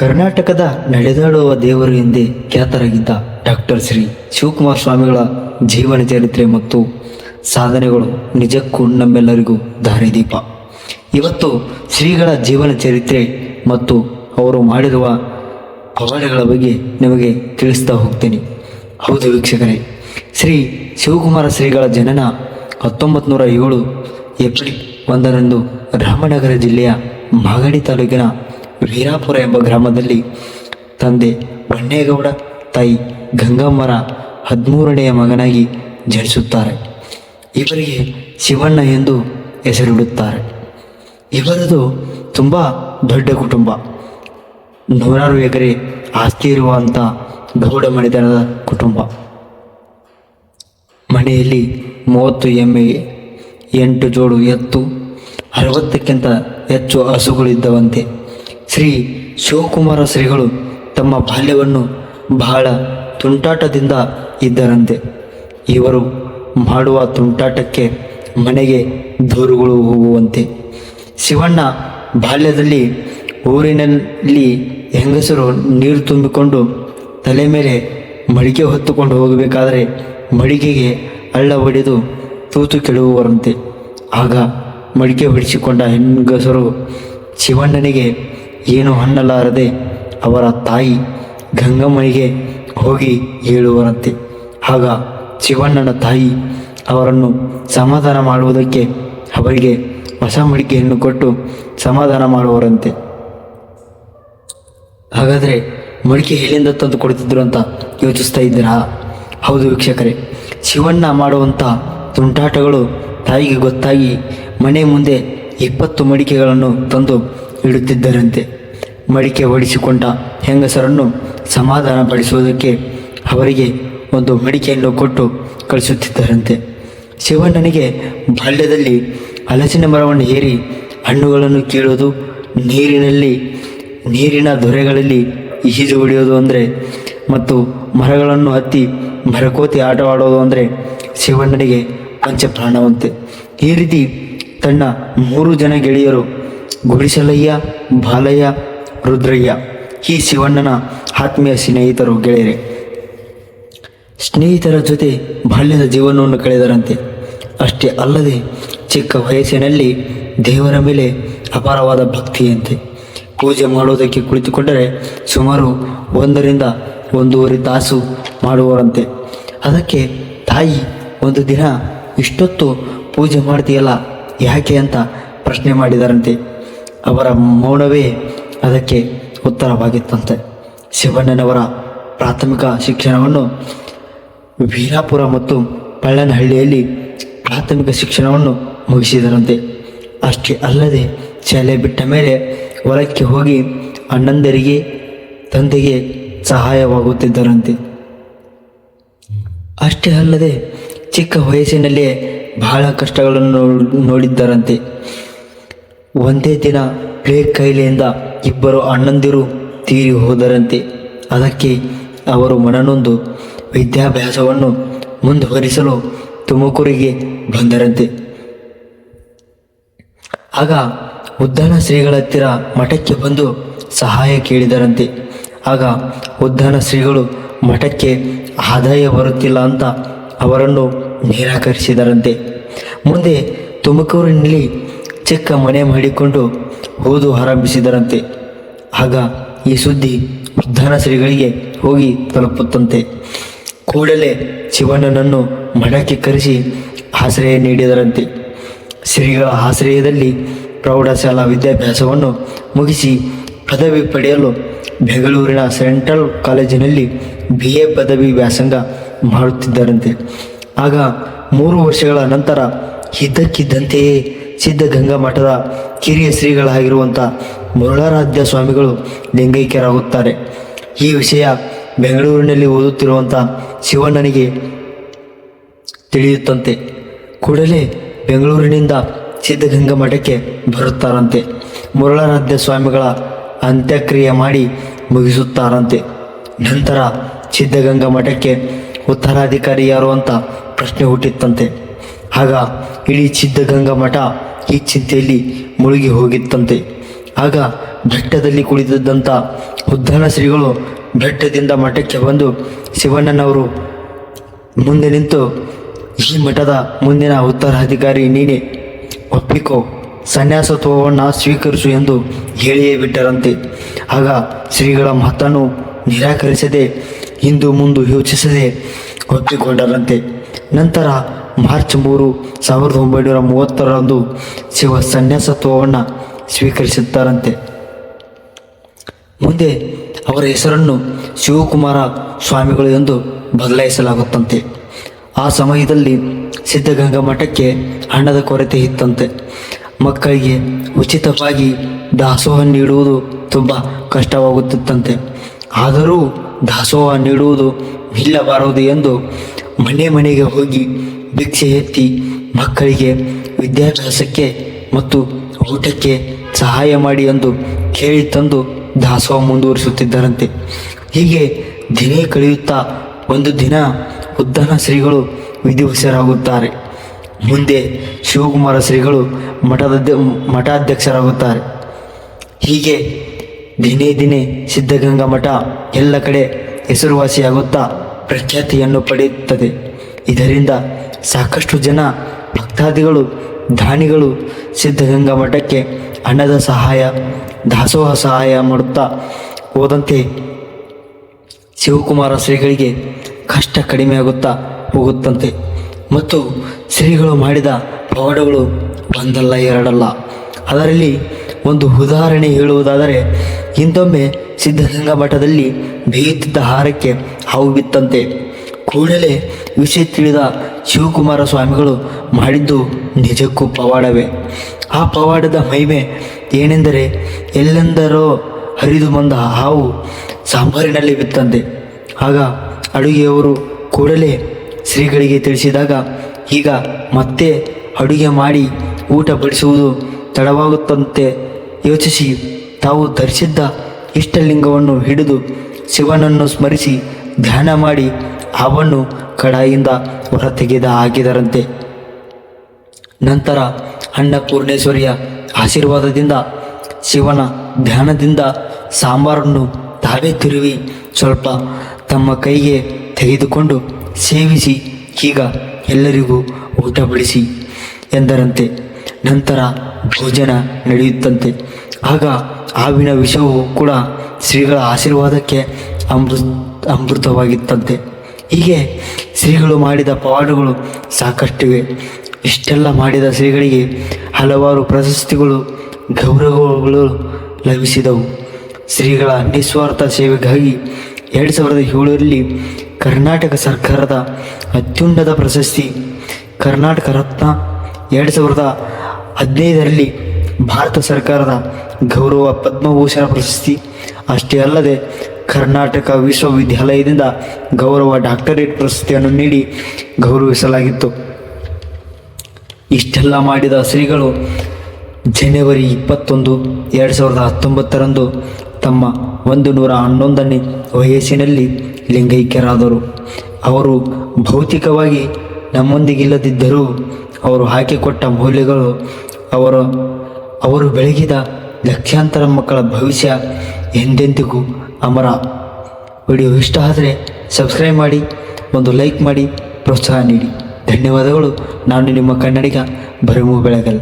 ಕರ್ನಾಟಕದ ನಡೆದಾಡುವ ದೇವರು ಎಂದೇ ಖ್ಯಾತರಾಗಿದ್ದ ಡಾಕ್ಟರ್ ಶ್ರೀ ಶಿವಕುಮಾರ ಸ್ವಾಮಿಗಳ ಜೀವನ ಚರಿತ್ರೆ ಮತ್ತು ಸಾಧನೆಗಳು ನಿಜಕ್ಕೂ ನಮ್ಮೆಲ್ಲರಿಗೂ ದಾರಿದೀಪ. ಇವತ್ತು ಶ್ರೀಗಳ ಜೀವನ ಚರಿತ್ರೆ ಮತ್ತು ಅವರು ಮಾಡಿರುವ ಪವಾಡಗಳ ಬಗ್ಗೆ ನಿಮಗೆ ತಿಳಿಸ್ತಾ ಹೋಗ್ತೀನಿ. ಹೌದು ವೀಕ್ಷಕರೇ, ಶ್ರೀ ಶಿವಕುಮಾರ ಶ್ರೀಗಳ ಜನನ 1907 ಏಪ್ರಿಲ್ 1ರಂದು ರಾಮನಗರ ಜಿಲ್ಲೆಯ ಮಾಗಡಿ ತಾಲೂಕಿನ ವೀರಾಪುರ ಎಂಬ ಗ್ರಾಮದಲ್ಲಿ ತಂದೆ ಬಣ್ಣೇಗೌಡ, ತಾಯಿ ಗಂಗಮ್ಮರ 13ನೆಯ ಮಗನಾಗಿ ಜನಿಸುತ್ತಾರೆ. ಇವರಿಗೆ ಶಿವಣ್ಣ ಎಂದು ಹೆಸರಿಡುತ್ತಾರೆ. ಇವರದು ತುಂಬ ದೊಡ್ಡ ಕುಟುಂಬ. 100 ಎಕರೆ ಆಸ್ತಿ ಇರುವಂಥ ಗೌಡ ಮನೆತನದ ಕುಟುಂಬ. ಮನೆಯಲ್ಲಿ 30 ಎಮ್ಮೆ, 8 ಜೋಡು ಎತ್ತು, 60ಕ್ಕಿಂತ ಹೆಚ್ಚು ಹಸುಗಳಿದ್ದವಂತೆ. ಶ್ರೀ ಶಿವಕುಮಾರ ಶ್ರೀಗಳು ತಮ್ಮ ಬಾಲ್ಯವನ್ನು ಬಹಳ ತುಂಟಾಟದಿಂದ ಇದ್ದರಂತೆ. ಇವರು ಮಾಡುವ ತುಂಟಾಟಕ್ಕೆ ಮನೆಗೆ ದೂರುಗಳು ಹೋಗುವಂತೆ. ಶಿವಣ್ಣ ಬಾಲ್ಯದಲ್ಲಿ ಊರಿನಲ್ಲಿ ಹೆಂಗಸರು ನೀರು ತುಂಬಿಕೊಂಡು ತಲೆ ಮೇಲೆ ಮಡಿಕೆ ಹೊತ್ತುಕೊಂಡು ಹೋಗಬೇಕಾದರೆ ಮಡಿಕೆಗೆ ಹಳ್ಳ ಹೊಡೆದು ತೂತು ಕೆಡುವರಂತೆ. ಆಗ ಮಡಿಕೆ ಹೊಡಿಸಿಕೊಂಡ ಹೆಂಗಸರು ಶಿವಣ್ಣನಿಗೆ ಏನು ಅನ್ನಲಾರದೆ ಅವರ ತಾಯಿ ಗಂಗಮ್ಮನಿಗೆ ಹೋಗಿ ಹೇಳುವರಂತೆ. ಆಗ ಶಿವಣ್ಣನ ತಾಯಿ ಅವರನ್ನು ಸಮಾಧಾನ ಮಾಡುವುದಕ್ಕೆ ಅವರಿಗೆ ಹೊಸ ಮಡಿಕೆಯನ್ನು ಕೊಟ್ಟು ಸಮಾಧಾನ ಮಾಡುವರಂತೆ. ಹಾಗಾದರೆ ಮಡಿಕೆ ಎಲ್ಲಿಂದ ತಂದು ಕೊಡ್ತಿದ್ರು ಅಂತ ಯೋಚಿಸ್ತಾ ಇದ್ದೀರಾ? ಹೌದು ವೀಕ್ಷಕರೇ, ಶಿವಣ್ಣ ಮಾಡುವಂಥ ತುಂಟಾಟಗಳು ತಾಯಿಗೆ ಗೊತ್ತಾಗಿ ಮನೆ ಮುಂದೆ 20 ಮಡಿಕೆಗಳನ್ನು ತಂದು ಇಡುತ್ತಿದ್ದರಂತೆ. ಮಡಿಕೆ ಹೊಡಿಸಿಕೊಂಡ ಹೆಂಗಸರನ್ನು ಸಮಾಧಾನ ಪಡಿಸುವುದಕ್ಕೆ ಅವರಿಗೆ ಒಂದು ಮಡಿಕೆಯನ್ನು ಕೊಟ್ಟು ಕಳಿಸುತ್ತಿದ್ದರಂತೆ. ಶಿವಣ್ಣನಿಗೆ ಬಾಲ್ಯದಲ್ಲಿ ಹಲಸಿನ ಮರವನ್ನು ಏರಿ ಹಣ್ಣುಗಳನ್ನು ಕೀಳೋದು, ನೀರಿನ ದೊರೆಗಳಲ್ಲಿ ಈಜು ಹೊಡೆಯೋದು ಅಂದರೆ ಮತ್ತು ಮರಗಳನ್ನು ಹತ್ತಿ ಮರಕೋತಿ ಆಟವಾಡೋದು ಅಂದರೆ ಶಿವಣ್ಣನಿಗೆ ಪಂಚಪ್ರಾಣವಂತೆ. ಈ ರೀತಿ ತನ್ನ 3 ಜನ ಗೆಳೆಯರು ಗುಡಿಸಲಯ್ಯ, ಬಾಲಯ್ಯ, ರುದ್ರಯ್ಯ ಈ ಶಿವಣ್ಣನ ಆತ್ಮೀಯ ಸ್ನೇಹಿತರು, ಗೆಳೆಯರೇ. ಸ್ನೇಹಿತರ ಜೊತೆ ಬಾಲ್ಯದ ಜೀವನವನ್ನು ಕಳೆದರಂತೆ. ಅಷ್ಟೇ ಅಲ್ಲದೆ ಚಿಕ್ಕ ವಯಸ್ಸಿನಲ್ಲಿ ದೇವರ ಮೇಲೆ ಅಪಾರವಾದ ಭಕ್ತಿಯಂತೆ. ಪೂಜೆ ಮಾಡುವುದಕ್ಕೆ ಕುಳಿತುಕೊಂಡರೆ ಸುಮಾರು 1 ರಿಂದ 1.5 ತಾಸು ಮಾಡುವರಂತೆ. ಅದಕ್ಕೆ ತಾಯಿ ಒಂದು ದಿನ ಇಷ್ಟೊತ್ತು ಪೂಜೆ ಮಾಡ್ತೀಯಲ್ಲ ಯಾಕೆ ಅಂತ ಪ್ರಶ್ನೆ ಮಾಡಿದರಂತೆ. ಅವರ ಮೌನವೇ ಅದಕ್ಕೆ ಉತ್ತರವಾಗಿತ್ತಂತೆ. ಶಿವಣ್ಣನವರ ಪ್ರಾಥಮಿಕ ಶಿಕ್ಷಣವನ್ನು ವೀರಾಪುರ ಮತ್ತು ಪಳ್ಳನಹಳ್ಳಿಯಲ್ಲಿ ಪ್ರಾಥಮಿಕ ಶಿಕ್ಷಣವನ್ನು ಮುಗಿಸಿದರಂತೆ. ಅಷ್ಟೇ ಅಲ್ಲದೆ ಶಾಲೆ ಬಿಟ್ಟ ಮೇಲೆ ಹೊಲಕ್ಕೆ ಹೋಗಿ ಅಣ್ಣಂದರಿಗೆ, ತಂದೆಗೆ ಸಹಾಯವಾಗುತ್ತಿದ್ದರಂತೆ. ಅಷ್ಟೇ ಅಲ್ಲದೆ ಚಿಕ್ಕ ವಯಸ್ಸಿನಲ್ಲೇ ಬಹಳ ಕಷ್ಟಗಳನ್ನು ನೋಡಿದ್ದರಂತೆ. ಒಂದೇ ದಿನ ಪ್ಲೇಗ್ ಕಾಯಿಲೆಯಿಂದ 2 ಅಣ್ಣಂದಿರು ತೀರಿ ಹೋದರಂತೆ. ಅದಕ್ಕೆ ಅವರು ಮನನೊಂದು ವಿದ್ಯಾಭ್ಯಾಸವನ್ನು ಮುಂದುವರಿಸಲು ತುಮಕೂರಿಗೆ ಬಂದರಂತೆ. ಆಗ ಉದ್ದಾನ ಶ್ರೀಗಳ ಹತ್ತಿರ ಮಠಕ್ಕೆ ಬಂದು ಸಹಾಯ ಕೇಳಿದರಂತೆ. ಆಗ ಉದ್ದಾನ ಶ್ರೀಗಳು ಮಠಕ್ಕೆ ಆದಾಯ ಬರುತ್ತಿಲ್ಲ ಅಂತ ಅವರನ್ನು ನಿರಾಕರಿಸಿದರಂತೆ. ಮುಂದೆ ತುಮಕೂರಿನಲ್ಲಿ ಚಿಕ್ಕ ಮನೆ ಮಾಡಿಕೊಂಡು ಓದು ಆರಂಭಿಸಿದರಂತೆ. ಆಗ ಈ ಸುದ್ದಿ ಉದ್ದಾನ ಶ್ರೀಗಳಿಗೆ ಹೋಗಿ ತಲುಪುತ್ತಂತೆ. ಕೂಡಲೇ ಶಿವಣ್ಣನನ್ನು ಮಠಕ್ಕೆ ಕರೆಸಿ ಆಶ್ರಯ ನೀಡಿದರಂತೆ. ಶ್ರೀಗಳ ಆಶ್ರಯದಲ್ಲಿ ಪ್ರೌಢಶಾಲಾ ವಿದ್ಯಾಭ್ಯಾಸವನ್ನು ಮುಗಿಸಿ ಪದವಿ ಪಡೆಯಲು ಬೆಂಗಳೂರಿನ ಸೆಂಟ್ರಲ್ ಕಾಲೇಜಿನಲ್ಲಿ BA ಪದವಿ ವ್ಯಾಸಂಗ ಮಾಡುತ್ತಿದ್ದರಂತೆ. ಆಗ 3 ವರ್ಷಗಳ ನಂತರ ಇದ್ದಕ್ಕಿದ್ದಂತೆಯೇ ಸಿದ್ಧಗಂಗಾ ಮಠದ ಕಿರಿಯ ಶ್ರೀಗಳಾಗಿರುವಂಥ ಮುರುಳಾರಾಧ್ಯ ಸ್ವಾಮಿಗಳು ಲಿಂಗೈಕ್ಯರಾಗುತ್ತಾರೆ. ಈ ವಿಷಯ ಬೆಂಗಳೂರಿನಲ್ಲಿ ಓದುತ್ತಿರುವಂಥ ಶಿವಣ್ಣನಿಗೆ ತಿಳಿಯುತ್ತಂತೆ. ಕೂಡಲೇ ಬೆಂಗಳೂರಿನಿಂದ ಸಿದ್ಧಗಂಗಾ ಮಠಕ್ಕೆ ಬರುತ್ತಾರಂತೆ. ಮುರುಳಾರಾಧ್ಯ ಸ್ವಾಮಿಗಳ ಅಂತ್ಯಕ್ರಿಯೆ ಮಾಡಿ ಮುಗಿಸುತ್ತಾರಂತೆ. ನಂತರ ಸಿದ್ಧಗಂಗಾ ಮಠಕ್ಕೆ ಉತ್ತರಾಧಿಕಾರಿ ಯಾರು ಅಂತ ಪ್ರಶ್ನೆ ಹುಟ್ಟಿತ್ತಂತೆ. ಆಗ ಇಡೀ ಸಿದ್ಧಗಂಗಾ ಮಠ ಈ ಚಿಂತೆಯಲ್ಲಿ ಮುಳುಗಿ ಹೋಗಿತ್ತಂತೆ. ಆಗ ಬೆಟ್ಟದಲ್ಲಿ ಕುಳಿತಿದ್ದಂಥ ಉದ್ದಾನ ಶ್ರೀಗಳು ಬೆಟ್ಟದಿಂದ ಮಠಕ್ಕೆ ಬಂದು ಶಿವಣ್ಣನವರು ಮುಂದೆ ನಿಂತು, ಈ ಮಠದ ಮುಂದಿನ ಉತ್ತರಾಧಿಕಾರಿ ನೀನೇ, ಒಪ್ಪಿಕೋ, ಸನ್ಯಾಸತ್ವವನ್ನು ಸ್ವೀಕರಿಸು ಎಂದು ಹೇಳಿಯೇ ಬಿಟ್ಟರಂತೆ. ಆಗ ಶ್ರೀಗಳ ಮಾತನ್ನು ನಿರಾಕರಿಸದೆ ಹಿಂದು ಮುಂದೆ ಯೋಚಿಸದೆ ಒಪ್ಪಿಕೊಂಡರಂತೆ. ನಂತರ ಮಾರ್ಚ್ 3, 1930ರಂದು ಶಿವ ಸನ್ಯಾಸತ್ವವನ್ನು ಸ್ವೀಕರಿಸುತ್ತಾರಂತೆ. ಮುಂದೆ ಅವರ ಹೆಸರನ್ನು ಶಿವಕುಮಾರ ಸ್ವಾಮಿಗಳು ಎಂದು ಬದಲಾಯಿಸಲಾಗುತ್ತಂತೆ. ಆ ಸಮಯದಲ್ಲಿ ಸಿದ್ಧಗಂಗಾ ಮಠಕ್ಕೆ ಹಣದ ಕೊರತೆ ಇತ್ತಂತೆ. ಮಕ್ಕಳಿಗೆ ಉಚಿತವಾಗಿ ದಾಸೋಹ ನೀಡುವುದು ತುಂಬ ಕಷ್ಟವಾಗುತ್ತಿತ್ತಂತೆ. ಆದರೂ ದಾಸೋಹ ನೀಡುವುದು ನಿಲ್ಲಬಾರದು ಎಂದು ಮನೆ ಮನೆಗೆ ಹೋಗಿ ಭಿಕ್ಷೆ ಎತ್ತಿ ಮಕ್ಕಳಿಗೆ ವಿದ್ಯಾಭ್ಯಾಸಕ್ಕೆ ಮತ್ತು ಊಟಕ್ಕೆ ಸಹಾಯ ಮಾಡಿ ಎಂದು ಕೇಳಿ ತಂದು ದಾಸೋಹ ಮುಂದುವರಿಸುತ್ತಿದ್ದರಂತೆ. ಹೀಗೆ ದಿನೇ ಕಳೆಯುತ್ತಾ ಒಂದು ದಿನ ಉದ್ದಾನ ಶ್ರೀಗಳು ವಿಧಿವಶರಾಗುತ್ತಾರೆ. ಮುಂದೆ ಶಿವಕುಮಾರ ಶ್ರೀಗಳು ಮಠಾಧ್ಯಕ್ಷರಾಗುತ್ತಾರೆ. ಹೀಗೆ ದಿನೇ ದಿನೇ ಸಿದ್ಧಗಂಗಾ ಮಠ ಎಲ್ಲ ಕಡೆ ಹೆಸರುವಾಸಿಯಾಗುತ್ತಾ ಪ್ರಖ್ಯಾತಿಯನ್ನು ಪಡೆಯುತ್ತದೆ. ಇದರಿಂದ ಸಾಕಷ್ಟು ಜನ ಭಕ್ತಾದಿಗಳು, ದಾನಿಗಳು ಸಿದ್ಧಗಂಗಾ ಮಠಕ್ಕೆ ಹಣದ ಸಹಾಯ, ದಾಸೋಹ ಸಹಾಯ ಮಾಡುತ್ತಾ ಹೋದಂತೆ ಶಿವಕುಮಾರ ಶ್ರೀಗಳಿಗೆ ಕಷ್ಟ ಕಡಿಮೆಯಾಗುತ್ತಾ ಹೋಗುತ್ತಂತೆ. ಮತ್ತು ಶ್ರೀಗಳು ಮಾಡಿದ ಪವಾಡಗಳು ಒಂದಲ್ಲ ಎರಡಲ್ಲ. ಅದರಲ್ಲಿ ಒಂದು ಉದಾಹರಣೆ ಹೇಳುವುದಾದರೆ, ಹಿಂದೊಮ್ಮೆ ಸಿದ್ಧಗಂಗಾ ಮಠದಲ್ಲಿ ಬೇಯುತ್ತಿದ್ದ ಆಹಾರಕ್ಕೆ ಹಾವು ಬಿತ್ತಂತೆ. ಕೂಡಲೇ ವಿಷಯ ತಿಳಿದ ಶಿವಕುಮಾರ ಸ್ವಾಮಿಗಳು ಮಾಡಿದ್ದು ನಿಜಕ್ಕೂ ಪವಾಡವೇ. ಆ ಪವಾಡದ ಮಹಿಮೆ ಏನೆಂದರೆ, ಎಲ್ಲೆಂದರೋ ಹರಿದು ಬಂದ ಹಾವು ಸಾಂಬಾರಿನಲ್ಲಿ ಬಿತ್ತಂತೆ. ಆಗ ಅಡುಗೆಯವರು ಕೂಡಲೇ ಶ್ರೀಗಳಿಗೆ ತಿಳಿಸಿದಾಗ, ಈಗ ಮತ್ತೆ ಅಡುಗೆ ಮಾಡಿ ಊಟ ಬಡಿಸುವುದು ತಡವಾಗುತ್ತಂತೆ ಯೋಚಿಸಿ ತಾವು ಧರಿಸಿದ್ದ ಇಷ್ಟಲಿಂಗವನ್ನು ಹಿಡಿದು ಶಿವನನ್ನು ಸ್ಮರಿಸಿ ಧ್ಯಾನ ಮಾಡಿ ಹಾವನ್ನು ಕಡಾಯಿಯಿಂದ ಹೊರತೆಗೆದು ಹಾಕಿದರಂತೆ. ನಂತರ ಅನ್ನಪೂರ್ಣೇಶ್ವರಿಯ ಆಶೀರ್ವಾದದಿಂದ ಶಿವನ ಧ್ಯಾನದಿಂದ ಸಾಂಬಾರನ್ನು ತಾವೇ ತಿರುವಿ ಸ್ವಲ್ಪ ತಮ್ಮ ಕೈಗೆ ತೆಗೆದುಕೊಂಡು ಸೇವಿಸಿ ಈಗ ಎಲ್ಲರಿಗೂ ಊಟ ಬಡಿಸಿ ಎಂದರಂತೆ. ನಂತರ ಭೋಜನ ನಡೆಯುತ್ತಂತೆ. ಆಗ ಹಾವಿನ ವಿಷವು ಕೂಡ ಶ್ರೀಗಳ ಆಶೀರ್ವಾದಕ್ಕೆ ಅಮೃತವಾಗಿತ್ತಂತೆ. ಹೀಗೆ ಶ್ರೀಗಳು ಮಾಡಿದ ಪವಾಡಗಳು ಸಾಕಷ್ಟಿವೆ. ಇಷ್ಟೆಲ್ಲ ಮಾಡಿದ ಶ್ರೀಗಳಿಗೆ ಹಲವಾರು ಪ್ರಶಸ್ತಿಗಳು, ಗೌರವಗಳು ಲಭಿಸಿದವು. ಶ್ರೀಗಳ ನಿಸ್ವಾರ್ಥ ಸೇವೆಗಾಗಿ 2007ರಲ್ಲಿ ಕರ್ನಾಟಕ ಸರ್ಕಾರದ ಅತ್ಯುನ್ನತ ಪ್ರಶಸ್ತಿ ಕರ್ನಾಟಕ ರತ್ನ, 2015ರಲ್ಲಿ ಭಾರತ ಸರ್ಕಾರದ ಗೌರವ ಪದ್ಮಭೂಷಣ ಪ್ರಶಸ್ತಿ, ಅಷ್ಟೇ ಅಲ್ಲದೆ ಕರ್ನಾಟಕ ವಿಶ್ವವಿದ್ಯಾಲಯದಿಂದ ಗೌರವ ಡಾಕ್ಟರೇಟ್ ಪ್ರಶಸ್ತಿಯನ್ನು ನೀಡಿ ಗೌರವಿಸಲಾಗಿತ್ತು. ಇಷ್ಟೆಲ್ಲ ಮಾಡಿದ ಶ್ರೀಗಳು ಜನವರಿ 21, 2019ರಂದು ತಮ್ಮ 111ನೇ ವಯಸ್ಸಿನಲ್ಲಿ ಲಿಂಗೈಕ್ಯರಾದರು. ಅವರು ಭೌತಿಕವಾಗಿ ನಮ್ಮೊಂದಿಗಿಲ್ಲದಿದ್ದರೂ ಅವರು ಹಾಕಿಕೊಟ್ಟ ಮೌಲ್ಯಗಳು, ಅವರು ಬೆಳಗಿದ ಲಕ್ಷಾಂತರ ಮಕ್ಕಳ ಭವಿಷ್ಯ ಎಂದೆಂದಿಗೂ ಅಮರ. ವಿಡಿಯೋ ಇಷ್ಟ ಆದರೆ ಸಬ್ಸ್ಕ್ರೈಬ್ ಮಾಡಿ, ಒಂದು ಲೈಕ್ ಮಾಡಿ, ಪ್ರೋತ್ಸಾಹ ನೀಡಿ. ಧನ್ಯವಾದಗಳು. ನಾನು ನಿಮ್ಮ ಕನ್ನಡಿಗ ಭರಮು ಬೆಳಗಲ್.